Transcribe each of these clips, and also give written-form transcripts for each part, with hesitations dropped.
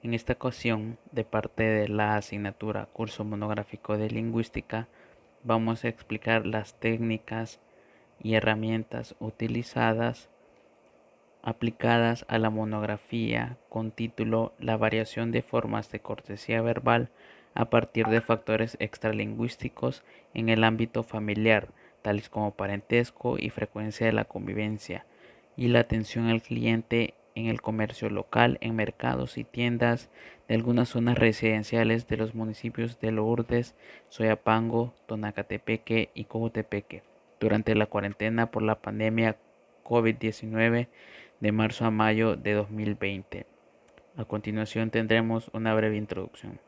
En esta ocasión, de parte de la asignatura Curso Monográfico de Lingüística, vamos a explicar las técnicas y herramientas utilizadas aplicadas a la monografía con título La variación de formas de cortesía verbal a partir de factores extralingüísticos en el ámbito familiar, tales como parentesco y frecuencia de la convivencia, y la atención al cliente en el comercio local, en mercados y tiendas de algunas zonas residenciales de los municipios de Lourdes, Soyapango, Tonacatepeque y Cojutepeque durante la cuarentena por la pandemia COVID-19 de marzo a mayo de 2020. A continuación tendremos una breve introducción.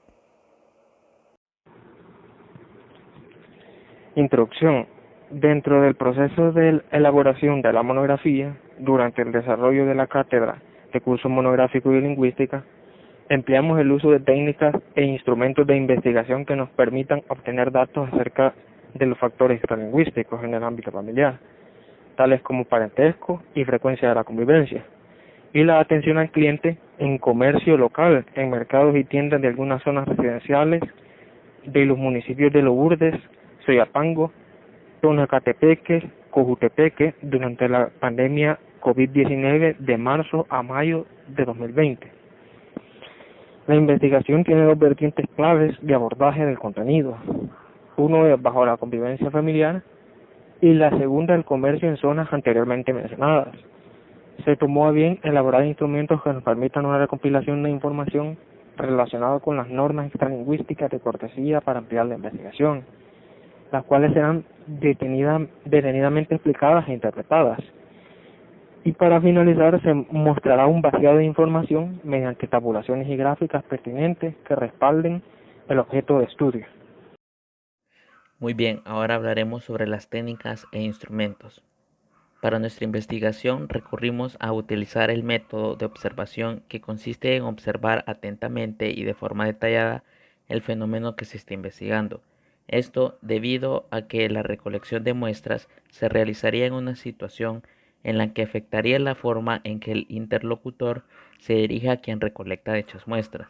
Introducción. Dentro del proceso de elaboración de la monografía, durante el desarrollo de la cátedra de curso monográfico y lingüística, empleamos el uso de técnicas e instrumentos de investigación que nos permitan obtener datos acerca de los factores extralingüísticos en el ámbito familiar, tales como parentesco y frecuencia de la convivencia, y la atención al cliente en comercio local, en mercados y tiendas de algunas zonas residenciales de los municipios de Lourdes, Soyapango, Tonacatepeque, Cojutepeque durante la pandemia COVID-19 de marzo a mayo de 2020. La investigación tiene dos vertientes claves de abordaje del contenido. Uno es bajo la convivencia familiar y la segunda el comercio en zonas anteriormente mencionadas. Se tomó a bien elaborar instrumentos que nos permitan una recopilación de información relacionada con las normas extralingüísticas de cortesía para ampliar la investigación, las cuales serán detenidamente explicadas e interpretadas. Y para finalizar se mostrará un vaciado de información mediante tabulaciones y gráficas pertinentes que respalden el objeto de estudio. Muy bien, ahora hablaremos sobre las técnicas e instrumentos. Para nuestra investigación recurrimos a utilizar el método de observación que consiste en observar atentamente y de forma detallada el fenómeno que se está investigando. Esto debido a que la recolección de muestras se realizaría en una situación en la que afectaría la forma en que el interlocutor se dirige a quien recolecta dichas muestras.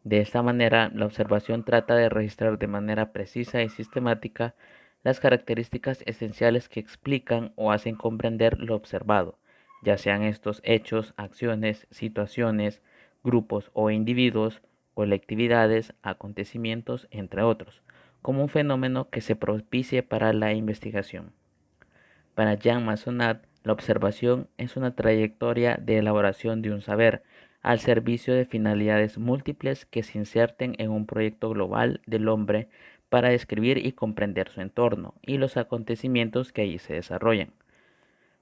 De esta manera, la observación trata de registrar de manera precisa y sistemática las características esenciales que explican o hacen comprender lo observado, ya sean estos hechos, acciones, situaciones, grupos o individuos, colectividades, acontecimientos, entre otros, como un fenómeno que se propicie para la investigación. Para Jean Massonat, la observación es una trayectoria de elaboración de un saber al servicio de finalidades múltiples que se inserten en un proyecto global del hombre para describir y comprender su entorno y los acontecimientos que allí se desarrollan.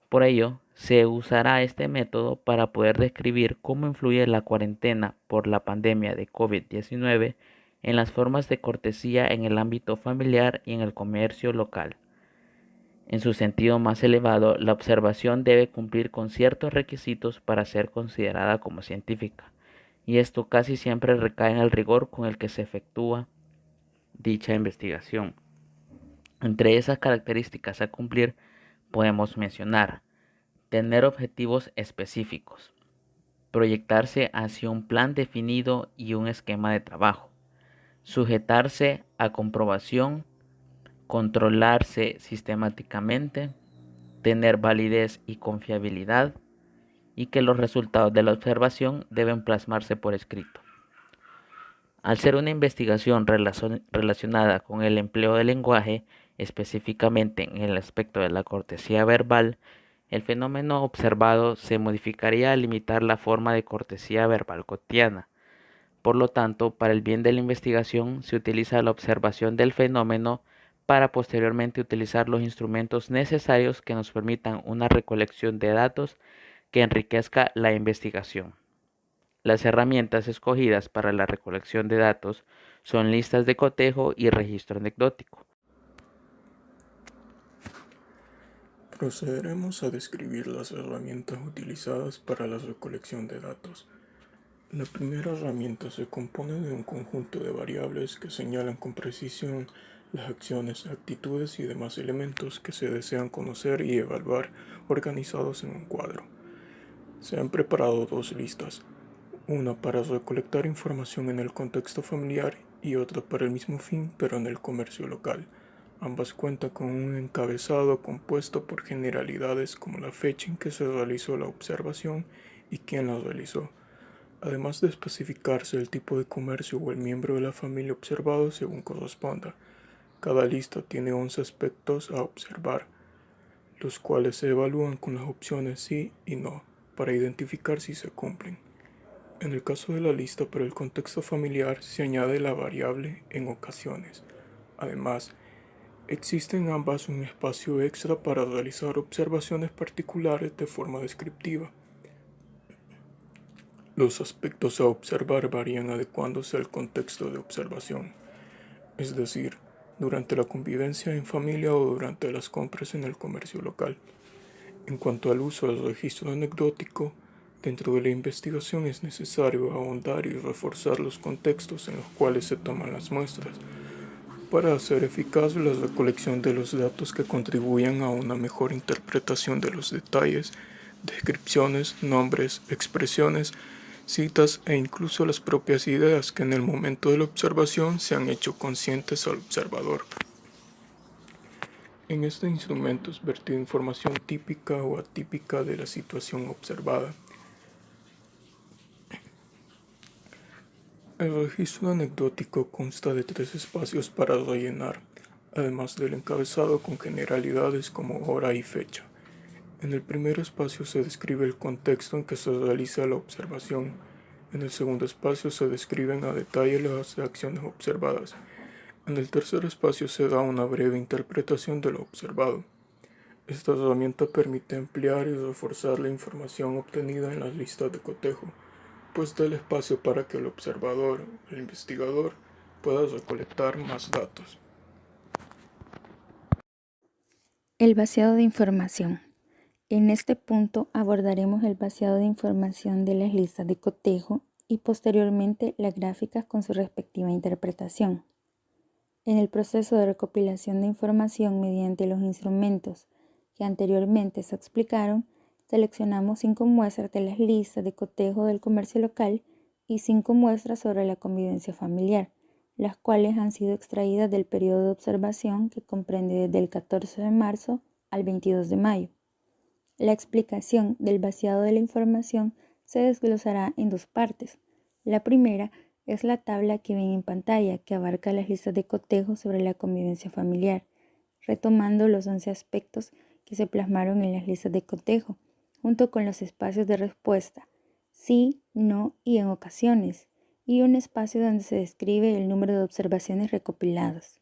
Por ello, se usará este método para poder describir cómo influye la cuarentena por la pandemia de COVID-19 en las formas de cortesía en el ámbito familiar y en el comercio local. En su sentido más elevado, la observación debe cumplir con ciertos requisitos para ser considerada como científica, y esto casi siempre recae en el rigor con el que se efectúa dicha investigación. Entre esas características a cumplir podemos mencionar tener objetivos específicos, proyectarse hacia un plan definido y un esquema de trabajo, sujetarse a comprobación, controlarse sistemáticamente, tener validez y confiabilidad, y que los resultados de la observación deben plasmarse por escrito. Al ser una investigación relacionada con el empleo del lenguaje, específicamente en el aspecto de la cortesía verbal, el fenómeno observado se modificaría al limitar la forma de cortesía verbal cotidiana. Por lo tanto, para el bien de la investigación se utiliza la observación del fenómeno para posteriormente utilizar los instrumentos necesarios que nos permitan una recolección de datos que enriquezca la investigación. Las herramientas escogidas para la recolección de datos son listas de cotejo y registro anecdótico. Procederemos a describir las herramientas utilizadas para la recolección de datos. La primera herramienta se compone de un conjunto de variables que señalan con precisión las acciones, actitudes y demás elementos que se desean conocer y evaluar organizados en un cuadro. Se han preparado dos listas, una para recolectar información en el contexto familiar y otra para el mismo fin pero en el comercio local. Ambas cuentan con un encabezado compuesto por generalidades como la fecha en que se realizó la observación y quién la realizó, además de especificarse el tipo de comercio o el miembro de la familia observado según corresponda. Cada lista tiene 11 aspectos a observar, los cuales se evalúan con las opciones sí y no, para identificar si se cumplen. En el caso de la lista para el contexto familiar se añade la variable en ocasiones. Además, existe en ambas un espacio extra para realizar observaciones particulares de forma descriptiva. Los aspectos a observar varían adecuándose al contexto de observación, es decir, durante la convivencia en familia o durante las compras en el comercio local. En cuanto al uso del registro anecdótico, dentro de la investigación es necesario ahondar y reforzar los contextos en los cuales se toman las muestras, para hacer eficaz la recolección de los datos que contribuyan a una mejor interpretación de los detalles, descripciones, nombres, expresiones, citas e incluso las propias ideas que en el momento de la observación se han hecho conscientes al observador. En este instrumento es vertida información típica o atípica de la situación observada. El registro anecdótico consta de 3 espacios para rellenar, además del encabezado con generalidades como hora y fecha. En el primer espacio se describe el contexto en que se realiza la observación. En el segundo espacio se describen a detalle las acciones observadas. En el tercer espacio se da una breve interpretación de lo observado. Esta herramienta permite ampliar y reforzar la información obtenida en las listas de cotejo, pues da el espacio para que el observador, el investigador, pueda recolectar más datos. El vaciado de información. En este punto abordaremos el vaciado de información de las listas de cotejo y posteriormente las gráficas con su respectiva interpretación. En el proceso de recopilación de información mediante los instrumentos que anteriormente se explicaron, seleccionamos 5 muestras de las listas de cotejo del comercio local y 5 muestras sobre la convivencia familiar, las cuales han sido extraídas del periodo de observación que comprende desde el 14 de marzo al 22 de mayo. La explicación del vaciado de la información se desglosará en 2 partes. La primera es la tabla que ven en pantalla, que abarca las listas de cotejo sobre la convivencia familiar, retomando los 11 aspectos que se plasmaron en las listas de cotejo, junto con los espacios de respuesta, sí, no y en ocasiones, y un espacio donde se describe el número de observaciones recopiladas.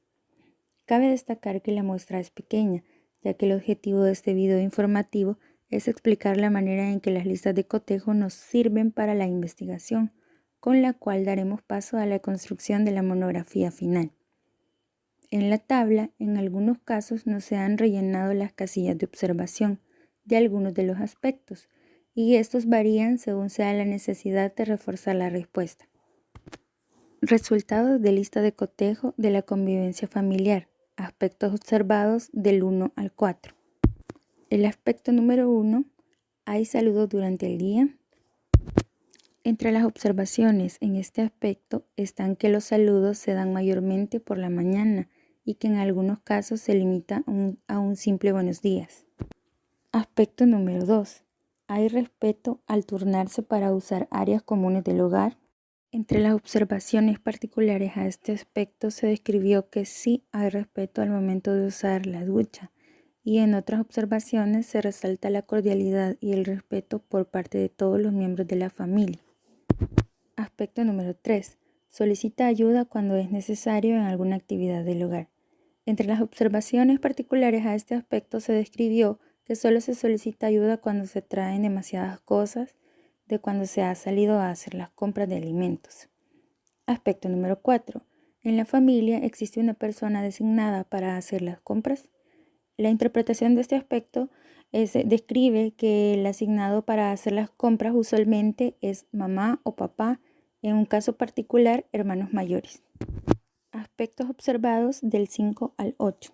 Cabe destacar que la muestra es pequeña, ya que el objetivo de este video informativo es explicar la manera en que las listas de cotejo nos sirven para la investigación, con la cual daremos paso a la construcción de la monografía final. En la tabla, en algunos casos no se han rellenado las casillas de observación de algunos de los aspectos, y estos varían según sea la necesidad de reforzar la respuesta. Resultados de lista de cotejo de la convivencia familiar. Aspectos observados del 1 al 4. El aspecto número 1, ¿hay saludos durante el día? Entre las observaciones en este aspecto están que los saludos se dan mayormente por la mañana y que en algunos casos se limita a un simple buenos días. Aspecto número 2, ¿hay respeto al turnarse para usar áreas comunes del hogar? Entre las observaciones particulares a este aspecto se describió que sí hay respeto al momento de usar la ducha, y en otras observaciones se resalta la cordialidad y el respeto por parte de todos los miembros de la familia. Aspecto número 3. Solicita ayuda cuando es necesario en alguna actividad del hogar. Entre las observaciones particulares a este aspecto se describió que solo se solicita ayuda cuando se traen demasiadas cosas, de cuando se ha salido a hacer las compras de alimentos. Aspecto número 4. En la familia existe una persona designada para hacer las compras. La interpretación de este aspecto describe que el asignado para hacer las compras usualmente es mamá o papá, en un caso particular hermanos mayores. Aspectos observados del 5 al 8.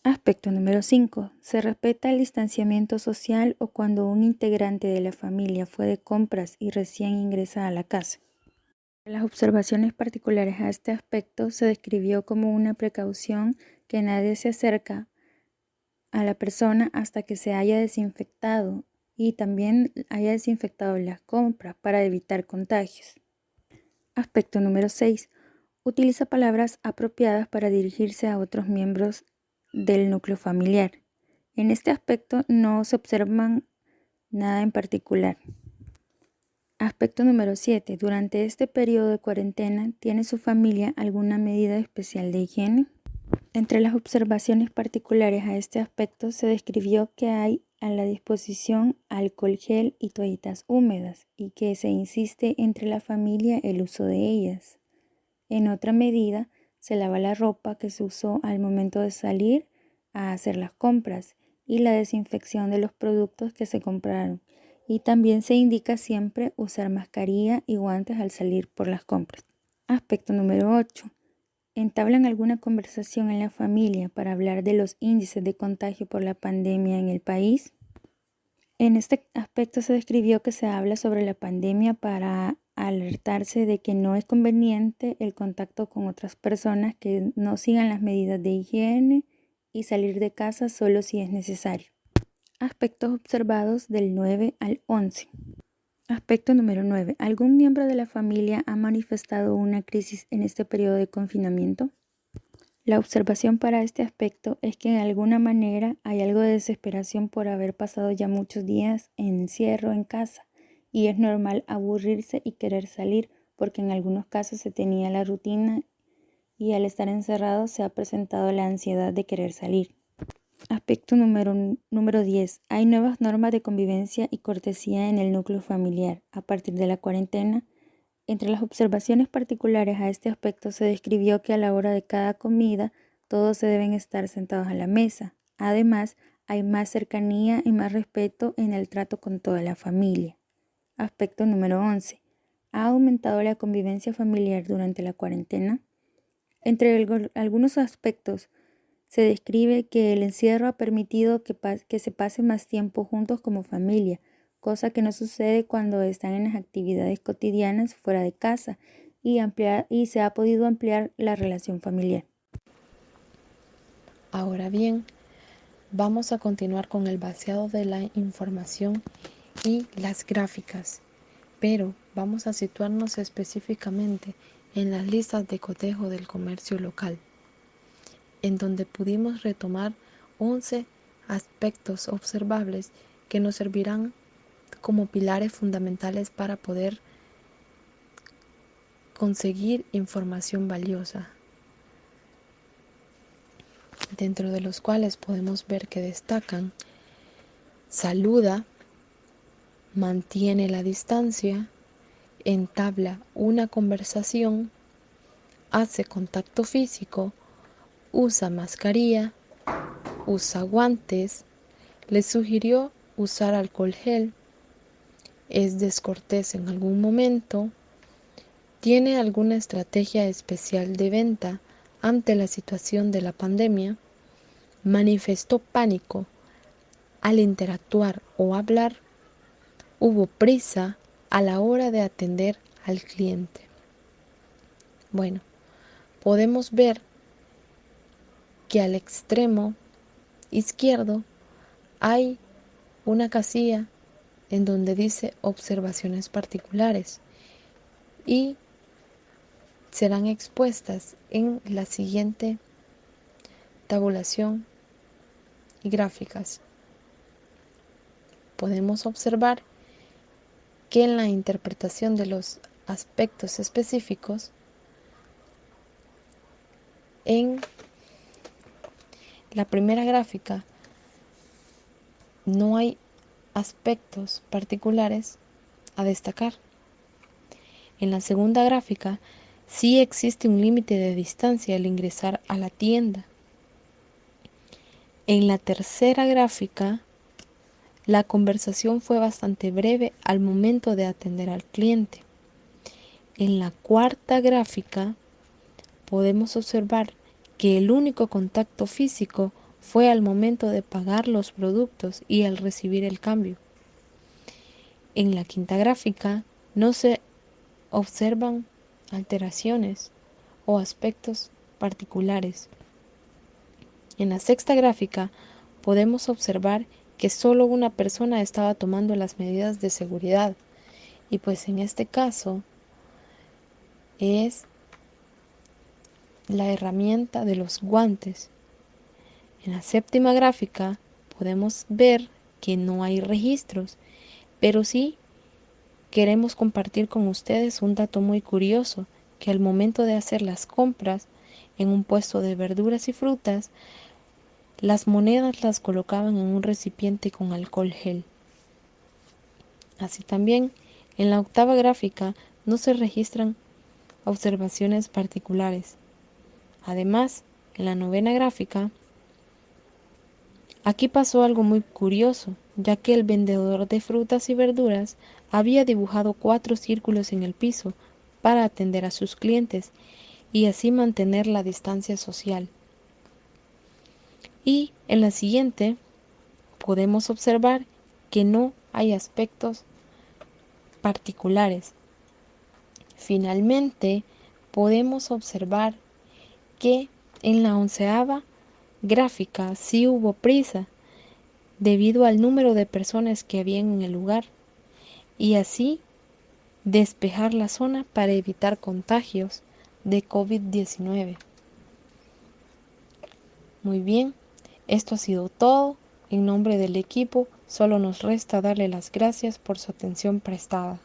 Aspecto número 5. Se respeta el distanciamiento social o cuando un integrante de la familia fue de compras y recién ingresa a la casa. En las observaciones particulares a este aspecto se describió como una precaución que nadie se acerca a la persona hasta que se haya desinfectado y también haya desinfectado las compras para evitar contagios. Aspecto número 6. Utiliza palabras apropiadas para dirigirse a otros miembros del núcleo familiar. En este aspecto no se observan nada en particular. Aspecto número 7. Durante este periodo de cuarentena, ¿tiene su familia alguna medida especial de higiene? Entre las observaciones particulares a este aspecto se describió que hay a la disposición alcohol gel y toallitas húmedas y que se insiste entre la familia el uso de ellas. En otra medida, se lava la ropa que se usó al momento de salir a hacer las compras y la desinfección de los productos que se compraron. Y también se indica siempre usar mascarilla y guantes al salir por las compras. Aspecto número 8. ¿Entablan alguna conversación en la familia para hablar de los índices de contagio por la pandemia en el país? En este aspecto se describió que se habla sobre la pandemia para alertarse de que no es conveniente el contacto con otras personas que no sigan las medidas de higiene y salir de casa solo si es necesario. Aspectos observados del 9 al 11. Aspecto número 9. ¿Algún miembro de la familia ha manifestado una crisis en este periodo de confinamiento? La observación para este aspecto es que de alguna manera hay algo de desesperación por haber pasado ya muchos días en encierro en casa y es normal aburrirse y querer salir porque en algunos casos se tenía la rutina y al estar encerrado se ha presentado la ansiedad de querer salir. Aspecto número 10. Hay nuevas normas de convivencia y cortesía en el núcleo familiar a partir de la cuarentena. Entre las observaciones particulares a este aspecto se describió que a la hora de cada comida todos se deben estar sentados a la mesa. Además, hay más cercanía y más respeto en el trato con toda la familia. Aspecto número 11. ¿Ha aumentado la convivencia familiar durante la cuarentena? Entre algunos aspectos se describe que el encierro ha permitido que se pase más tiempo juntos como familia, cosa que no sucede cuando están en las actividades cotidianas fuera de casa y se ha podido ampliar la relación familiar. Ahora bien, vamos a continuar con el vaciado de la información y las gráficas, pero vamos a situarnos específicamente en las listas de cotejo del comercio local, en donde pudimos retomar 11 aspectos observables que nos servirán como pilares fundamentales para poder conseguir información valiosa, dentro de los cuales podemos ver que destacan: saluda, mantiene la distancia, entabla una conversación, hace contacto físico, usa mascarilla, usa guantes, le sugirió usar alcohol gel, es descortés en algún momento, tiene alguna estrategia especial de venta ante la situación de la pandemia, manifestó pánico al interactuar o hablar, hubo prisa a la hora de atender al cliente. Bueno, podemos ver que al extremo izquierdo hay una casilla en donde dice observaciones particulares y serán expuestas en la siguiente tabulación y gráficas. Podemos observar que en la interpretación de los aspectos específicos, en la primera gráfica no hay aspectos particulares a destacar. En la segunda gráfica sí existe un límite de distancia al ingresar a la tienda. En la tercera gráfica, la conversación fue bastante breve al momento de atender al cliente. En la cuarta gráfica, podemos observar que el único contacto físico fue al momento de pagar los productos y al recibir el cambio. En la quinta gráfica no se observan alteraciones o aspectos particulares. En la sexta gráfica podemos observar que solo una persona estaba tomando las medidas de seguridad y pues en este caso es la herramienta de los guantes. En la séptima gráfica podemos ver que no hay registros, pero sí queremos compartir con ustedes un dato muy curioso, que al momento de hacer las compras en un puesto de verduras y frutas, las monedas las colocaban en un recipiente con alcohol gel. Así también, en la octava gráfica no se registran observaciones particulares. Además, en la novena gráfica, aquí pasó algo muy curioso, ya que el vendedor de frutas y verduras había dibujado 4 círculos en el piso para atender a sus clientes y así mantener la distancia social. Y en la siguiente podemos observar que no hay aspectos particulares. Finalmente, podemos observar que en la 11ª gráfica sí hubo prisa debido al número de personas que habían en el lugar y así despejar la zona para evitar contagios de COVID-19. Muy bien, esto ha sido todo. En nombre del equipo, solo nos resta darle las gracias por su atención prestada.